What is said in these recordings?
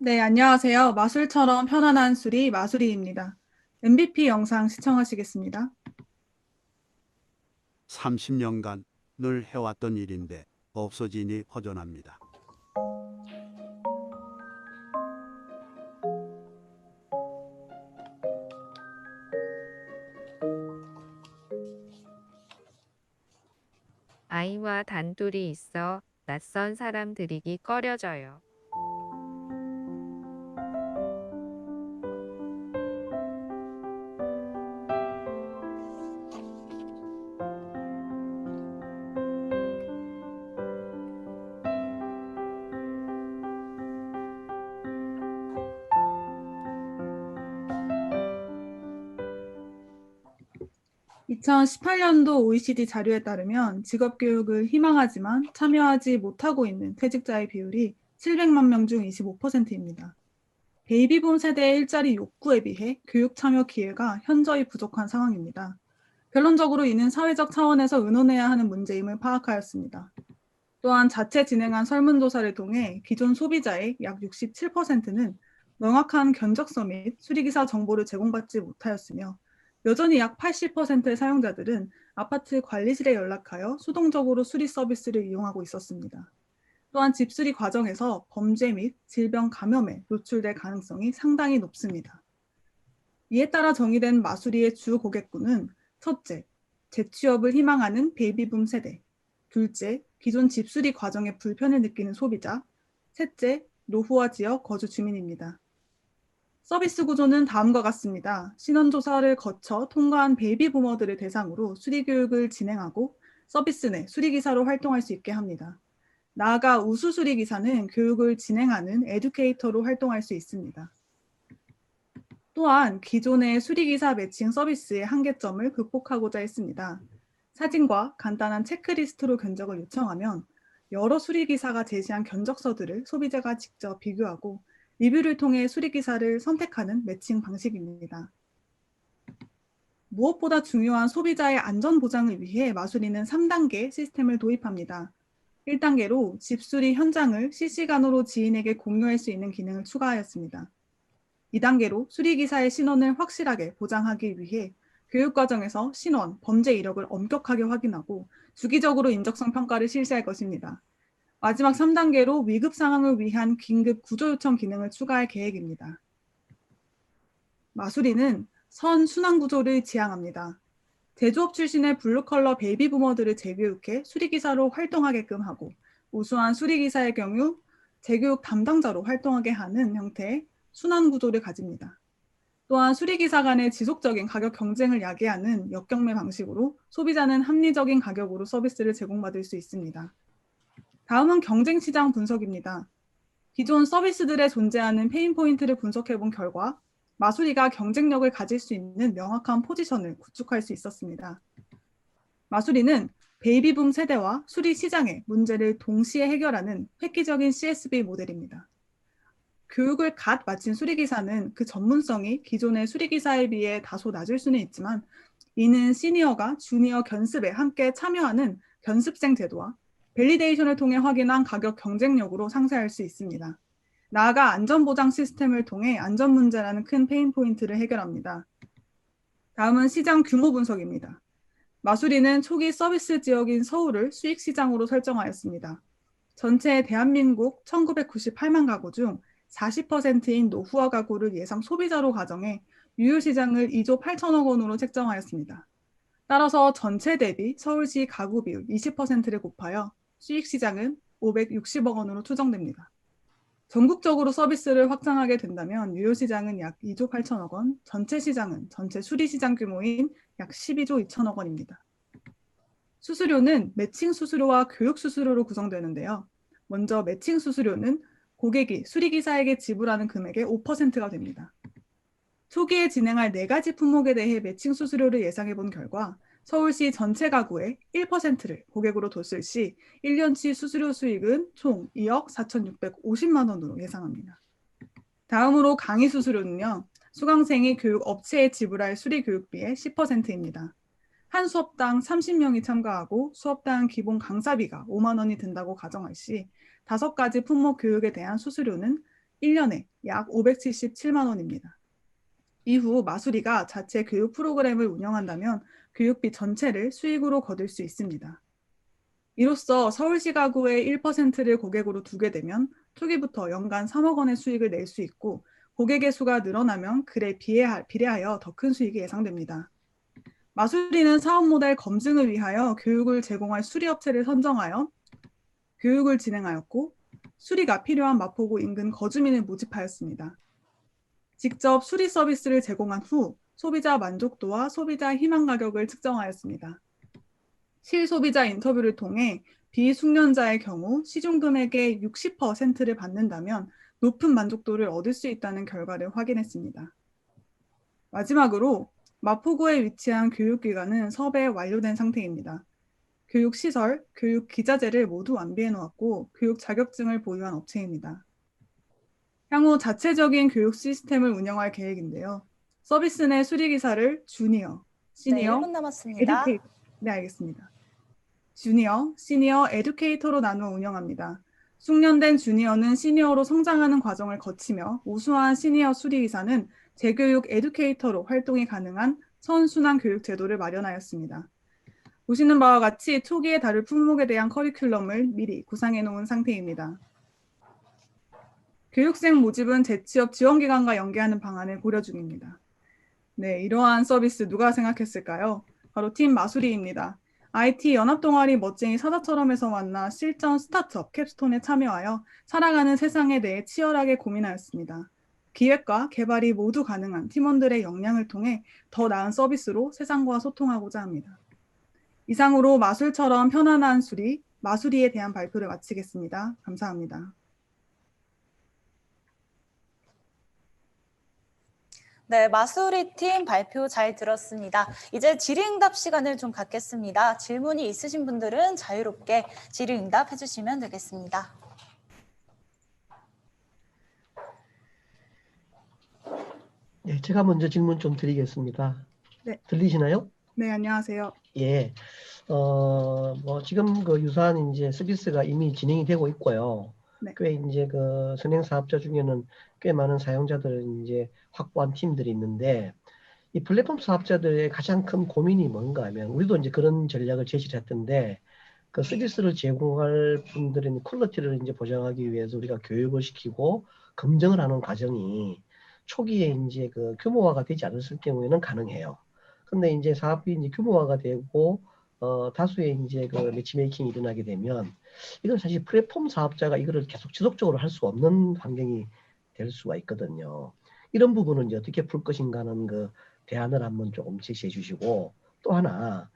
네, 안녕하세요. 마술처럼 편안한 수리 마수리입니다. MVP 영상 시청하시겠습니다. 30년간 늘 해왔던 일인데 없어지니 허전합니다. 아이와 단둘이 있어 낯선 사람 들이기 꺼려져요. (2018년도) OECD 자료에 따르면 직업교육을 희망하지만 참여하지 못하고 있는 퇴직자의 비율이 700만 명 중 25%입니다. 베이비붐 세대의 일자리 욕구에 비해 교육 참여 기회가 현저히 부족한 상황입니다. 결론적으로 이는 사회적 차원에서 의논해야 하는 문제임을 파악하였습니다. 또한 자체 진행한 설문조사를 통해 기존 소비자의 약 67%는 명확한 견적서 및 수리기사 정보를 제공받지 못하였으며, 여전히 약 80%의 사용자들은 아파트 관리실에 연락하여 수동적으로 수리 서비스를 이용하고 있었습니다. 또한 집수리 과정에서 범죄 및 질병 감염에 노출될 가능성이 상당히 높습니다. 이에 따라 정의된 마수리의 주 고객군은 첫째, 재취업을 희망하는 베이비붐 세대, 둘째, 기존 집수리 과정에 불편을 느끼는 소비자, 셋째, 노후화 지역 거주 주민입니다. 서비스 구조는 다음과 같습니다. 신원조사를 거쳐 통과한 베이비부머들을 대상으로 수리교육을 진행하고 서비스 내 수리기사로 활동할 수 있게 합니다. 나아가 우수수리기사는 교육을 진행하는 에듀케이터로 활동할 수 있습니다. 또한 기존의 수리기사 매칭 서비스의 한계점을 극복하고자 했습니다. 사진과 간단한 체크리스트로 견적을 요청하면 여러 수리기사가 제시한 견적서들을 소비자가 직접 비교하고 리뷰를 통해 수리기사를 선택하는 매칭 방식입니다. 무엇보다 중요한 소비자의 안전 보장을 위해 마수리는 3단계 시스템을 도입합니다. 1단계로 집수리 현장을 실시간으로 지인에게 공유할 수 있는 기능을 추가하였습니다. 2단계로 수리기사의 신원을 확실하게 보장하기 위해 교육과정에서 신원, 범죄 이력을 엄격하게 확인하고 주기적으로 인적성 평가를 실시할 것입니다. 마지막 3단계로 위급 상황을 위한 긴급 구조 요청 기능을 추가할 계획입니다. 마수리는 선순환 구조를 지향합니다. 제조업 출신의 블루컬러 베이비부머들을 재교육해 수리기사로 활동하게끔 하고, 우수한 수리기사의 경우 재교육 담당자로 활동하게 하는 형태의 순환 구조를 가집니다. 또한 수리기사 간의 지속적인 가격 경쟁을 야기하는 역경매 방식으로 소비자는 합리적인 가격으로 서비스를 제공받을 수 있습니다. 다음은 경쟁시장 분석입니다. 기존 서비스들에 존재하는 페인포인트를 분석해본 결과 마수리가 경쟁력을 가질 수 있는 명확한 포지션을 구축할 수 있었습니다. 마수리는 베이비붐 세대와 수리 시장의 문제를 동시에 해결하는 획기적인 CSB 모델입니다. 교육을 갓 마친 수리기사는 그 전문성이 기존의 수리기사에 비해 다소 낮을 수는 있지만, 이는 시니어가 주니어 견습에 함께 참여하는 견습생 제도와 밸리데이션을 통해 확인한 가격 경쟁력으로 상쇄할 수 있습니다. 나아가 안전보장 시스템을 통해 안전 문제라는 큰 페인 포인트를 해결합니다. 다음은 시장 규모 분석입니다. 마수리는 초기 서비스 지역인 서울을 수익시장으로 설정하였습니다. 전체 대한민국 1998만 가구 중 40%인 노후화 가구를 예상 소비자로 가정해 유효시장을 2조 8천억 원으로 책정하였습니다. 따라서 전체 대비 서울시 가구 비율 20%를 곱하여 수익시장은 560억 원으로 추정됩니다. 전국적으로 서비스를 확장하게 된다면 유효시장은 약 2조 8천억 원, 전체 시장은 전체 수리시장 규모인 약 12조 2천억 원입니다. 수수료는 매칭 수수료와 교육 수수료로 구성되는데요. 먼저 매칭 수수료는 고객이 수리기사에게 지불하는 금액의 5%가 됩니다. 초기에 진행할 4가지 품목에 대해 매칭 수수료를 예상해 본 결과 서울시 전체 가구의 1%를 고객으로 뒀을 시 1년치 수수료 수익은 총 2억 4,650만 원으로 예상합니다. 다음으로 강의 수수료는요. 수강생이 교육 업체에 지불할 수리 교육비의 10%입니다. 한 수업당 30명이 참가하고 수업당 기본 강사비가 5만 원이 든다고 가정할 시 5가지 품목 교육에 대한 수수료는 1년에 약 577만 원입니다. 이후 마수리가 자체 교육 프로그램을 운영한다면 교육비 전체를 수익으로 거둘 수 있습니다. 이로써 서울시 가구의 1%를 고객으로 두게 되면 초기부터 연간 3억 원의 수익을 낼 수 있고 고객의 수가 늘어나면 그에 비례하여 더 큰 수익이 예상됩니다. 마수리는 사업 모델 검증을 위하여 교육을 제공할 수리업체를 선정하여 교육을 진행하였고 수리가 필요한 마포구 인근 거주민을 모집하였습니다. 직접 수리 서비스를 제공한 후 소비자 만족도와 소비자 희망 가격을 측정하였습니다. 실소비자 인터뷰를 통해 비숙련자의 경우 시중 금액의 60%를 받는다면 높은 만족도를 얻을 수 있다는 결과를 확인했습니다. 마지막으로 마포구에 위치한 교육기관은 섭외 완료된 상태입니다. 교육시설, 교육기자재를 모두 완비해 놓았고 교육 자격증을 보유한 업체입니다. 향후 자체적인 교육 시스템을 운영할 계획인데요. 서비스 내 수리기사를 주니어, 네, 시니어, 1분 남았습니다. 네, 알겠습니다. 주니어, 시니어, 에듀케이터로 나누어 운영합니다. 숙련된 주니어는 시니어로 성장하는 과정을 거치며 우수한 시니어 수리기사는 재교육 에듀케이터로 활동이 가능한 선순환 교육 제도를 마련하였습니다. 보시는 바와 같이 초기에 다룰 품목에 대한 커리큘럼을 미리 구상해 놓은 상태입니다. 교육생 모집은 재취업 지원기관과 연계하는 방안을 고려 중입니다. 네, 이러한 서비스 누가 생각했을까요? 바로 팀 마수리입니다. IT 연합동아리 멋쟁이 사자처럼에서 만나 실전 스타트업 캡스톤에 참여하여 살아가는 세상에 대해 치열하게 고민하였습니다. 기획과 개발이 모두 가능한 팀원들의 역량을 통해 더 나은 서비스로 세상과 소통하고자 합니다. 이상으로 마술처럼 편안한 수리, 마수리에 대한 발표를 마치겠습니다. 감사합니다. 네, 마수리 팀 발표 잘 들었습니다. 이제 질의응답 시간을 좀 갖겠습니다. 질문이 있으신 분들은 자유롭게 질의응답 해주시면 되겠습니다. 예, 제가 먼저 질문 좀 드리겠습니다. 네. 들리시나요? 네, 안녕하세요. 예. 뭐 지금 그 유사한 이제 서비스가 이미 진행이 되고 있고요. 네. 꽤 이제 그 선행 사업자 중에는 꽤 많은 사용자들을 이제 확보한 팀들이 있는데 이 플랫폼 사업자들의 가장 큰 고민이 뭔가 하면 우리도 이제 그런 전략을 제시를 했던데 그 서비스를 제공할 분들의 퀄리티를 이제 보장하기 위해서 우리가 교육을 시키고 검증을 하는 과정이 초기에 이제 그 규모화가 되지 않았을 경우에는 가능해요. 근데 이제 사업이 이제 규모화가 되고 다수의 이제 그 매치메이킹이 일어나게 되면 이건 사실 플랫폼 사업자가 이거를 계속 지속적으로 할 수 없는 환경이 될 수가 있거든요. 이런 부분은 이제 어떻게 풀 것인가 하는 그 대안을 한번 조금 제시해 주시고 또 하나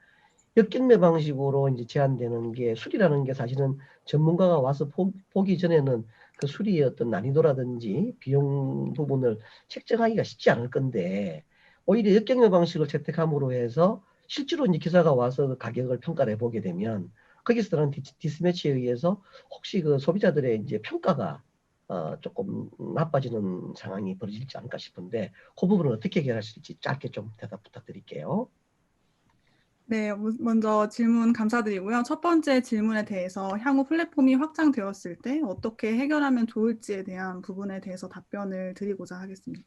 역경매 방식으로 이제 제한되는 게 수리라는 게 사실은 전문가가 와서 보기 전에는 그 수리의 어떤 난이도라든지 비용 부분을 책정하기가 쉽지 않을 건데 오히려 역경매 방식을 채택함으로 해서 실제로 이제 기사가 와서 그 가격을 평가를 해보게 되면 거기서 나는 디스매치에 의해서 혹시 그 소비자들의 이제 평가가 조금 나빠지는 상황이 벌어질지 않을까 싶은데 그 부분은 어떻게 해결하실지 짧게 좀 대답 부탁드릴게요. 네, 먼저 질문 감사드리고요. 첫 번째 질문에 대해서 향후 플랫폼이 확장되었을 때 어떻게 해결하면 좋을지에 대한 부분에 대해서 답변을 드리고자 하겠습니다.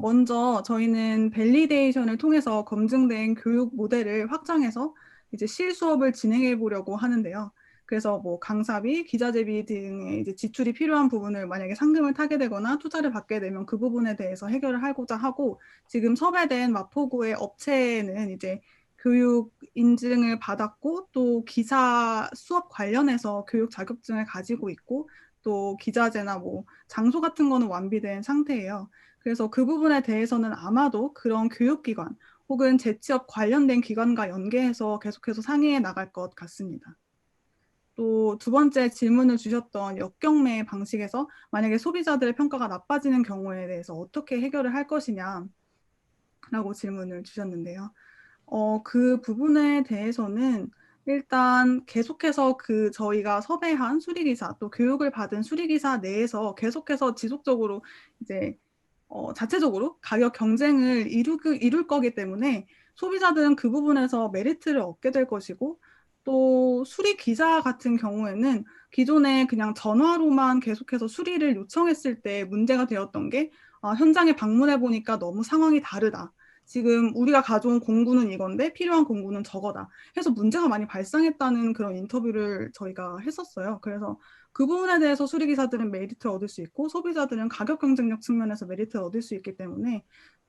먼저 저희는 밸리데이션을 통해서 검증된 교육 모델을 확장해서 이제 실수업을 진행해 보려고 하는데요. 그래서 뭐 강사비, 기자재비 등의 이제 지출이 필요한 부분을 만약에 상금을 타게 되거나 투자를 받게 되면 그 부분에 대해서 해결을 하고자 하고 지금 섭외된 마포구의 업체는 이제 교육 인증을 받았고 또 기사 수업 관련해서 교육 자격증을 가지고 있고 또 기자재나 뭐 장소 같은 거는 완비된 상태예요. 그래서 그 부분에 대해서는 아마도 그런 교육기관 혹은 재취업 관련된 기관과 연계해서 계속해서 상의해 나갈 것 같습니다. 또 두 번째 질문을 주셨던 역경매 방식에서 만약에 소비자들의 평가가 나빠지는 경우에 대해서 어떻게 해결을 할 것이냐라고 질문을 주셨는데요. 그 부분에 대해서는 일단 계속해서 그 저희가 섭외한 수리기사 또 교육을 받은 수리기사 내에서 계속해서 지속적으로 이제 자체적으로 가격 경쟁을 이룰 거기 때문에 소비자들은 그 부분에서 메리트를 얻게 될 것이고 또 수리 기사 같은 경우에는 기존에 그냥 전화로만 계속해서 수리를 요청했을 때 문제가 되었던 게 현장에 방문해 보니까 너무 상황이 다르다. 지금 우리가 가져온 공구는 이건데 필요한 공구는 저거다. 해서 문제가 많이 발생했다는 그런 인터뷰를 저희가 했었어요. 그래서 그 부분에 대해서 수리기사들은 메리트를 얻을 수 있고 소비자들은 가격 경쟁력 측면에서 메리트를 얻을 수 있기 때문에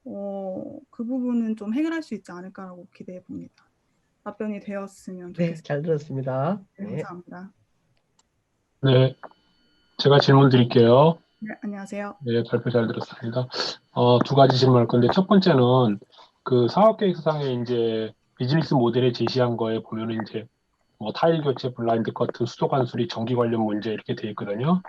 그 부분은 좀 해결할 수 있지 않을까라고 기대해 봅니다. 답변이 되었으면 네, 좋겠습니다. 잘 들었습니다. 네, 네. 감사합니다. 네, 제가 질문 드릴게요. 네, 안녕하세요. 네, 발표 잘 들었습니다. 두 가지 질문할 건데, 첫 번째는 그 사업계획서상에 이제 비즈니스 모델에 제시한 거에 보면은 이제 뭐 타일 교체, 블라인드 커트, 수도 관수리, 전기 관련 문제 이렇게 돼 있거든요.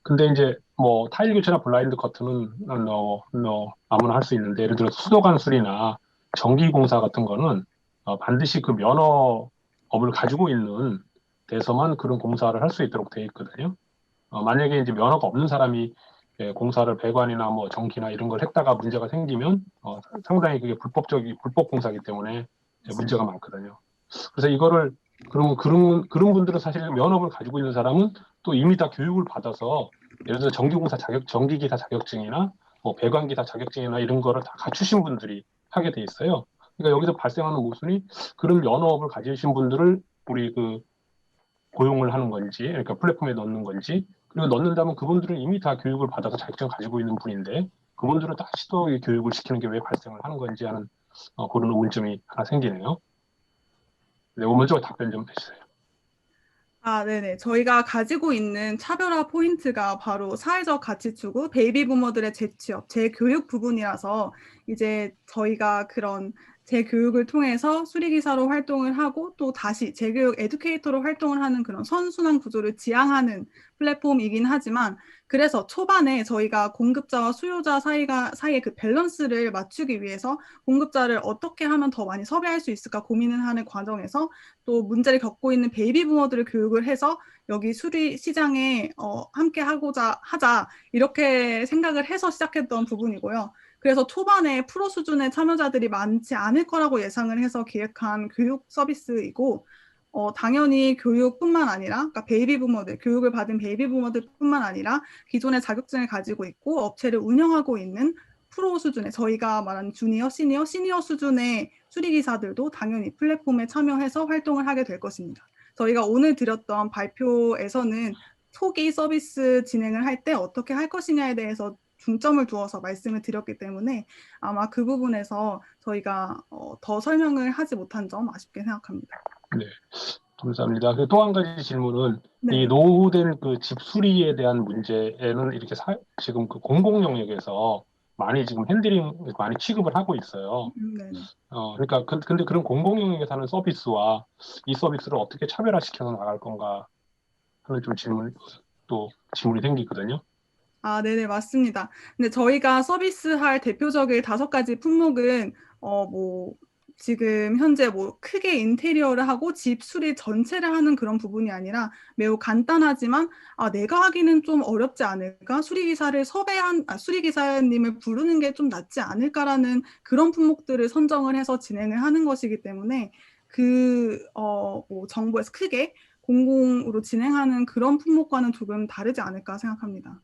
근데 이제 뭐 타일 교체나 블라인드 커트는 아무나 할 수 있는데, 예를 들어 수도 관수리나 전기 공사 같은 거는 반드시 그 면허업을 가지고 있는 데서만 그런 공사를 할 수 있도록 돼 있거든요. 만약에 이제 면허가 없는 사람이 공사를 배관이나 뭐 전기나 이런 걸 했다가 문제가 생기면 상당히 그게 불법 공사이기 때문에 문제가 많거든요. 그래서 이거를 그런 분들은 사실 면허를 가지고 있는 사람은 또 이미 다 교육을 받아서 예를 들어 전기기사 자격증이나 뭐 배관기사 자격증이나 이런 거를 다 갖추신 분들이 하게 돼 있어요. 그러니까 여기서 발생하는 모순이 그런 면허업을 가지신 분들을 우리 그 고용을 하는 건지, 그러니까 플랫폼에 넣는 건지, 그리고 넣는다면 그분들은 이미 다 교육을 받아서 자격증 가지고 있는 분인데, 그분들은 다시 또 이 교육을 시키는 게 왜 발생을 하는 건지 하는 그런 의문점이 하나 생기네요. 네, 먼저 답변 좀 해주세요. 네네. 저희가 가지고 있는 차별화 포인트가 바로 사회적 가치 추구, 베이비 부머들의 재취업, 재교육 부분이라서 이제 저희가 그런 재교육을 통해서 수리기사로 활동을 하고 또 다시 재교육 에듀케이터로 활동을 하는 그런 선순환 구조를 지향하는 플랫폼이긴 하지만 그래서 초반에 저희가 공급자와 수요자 사이의 그 밸런스를 맞추기 위해서 공급자를 어떻게 하면 더 많이 섭외할 수 있을까 고민을 하는 과정에서 또 문제를 겪고 있는 베이비 부머들을 교육을 해서 여기 수리 시장에 함께 하자 이렇게 생각을 해서 시작했던 부분이고요. 그래서 초반에 프로 수준의 참여자들이 많지 않을 거라고 예상을 해서 기획한 교육 서비스이고 당연히 교육뿐만 아니라 그러니까 베이비 부머들, 교육을 받은 베이비 부머들뿐만 아니라 기존의 자격증을 가지고 있고 업체를 운영하고 있는 프로 수준의 저희가 말하는 주니어, 시니어 수준의 수리기사들도 당연히 플랫폼에 참여해서 활동을 하게 될 것입니다. 저희가 오늘 드렸던 발표에서는 초기 서비스 진행을 할 때 어떻게 할 것이냐에 대해서 중점을 두어서 말씀을 드렸기 때문에 아마 그 부분에서 저희가 더 설명을 하지 못한 점 아쉽게 생각합니다. 네, 감사합니다. 또 한 가지 질문은 네. 이 노후된 그 집 수리에 대한 문제에는 이렇게 지금 그 공공 영역에서 많이 지금 핸들링 많이 취급을 하고 있어요. 네. 그러니까 근데 그런 공공 영역에서 하는 서비스와 이 서비스를 어떻게 차별화시켜서 나갈 건가 하는 좀 질문이 생기거든요. 네네, 맞습니다. 근데 저희가 서비스할 대표적인 5가지 품목은, 지금 현재 크게 인테리어를 하고 집 수리 전체를 하는 그런 부분이 아니라 매우 간단하지만, 내가 하기는 좀 어렵지 않을까? 수리기사님을 부르는 게 좀 낫지 않을까라는 그런 품목들을 선정을 해서 진행을 하는 것이기 때문에 정부에서 크게 공공으로 진행하는 그런 품목과는 조금 다르지 않을까 생각합니다.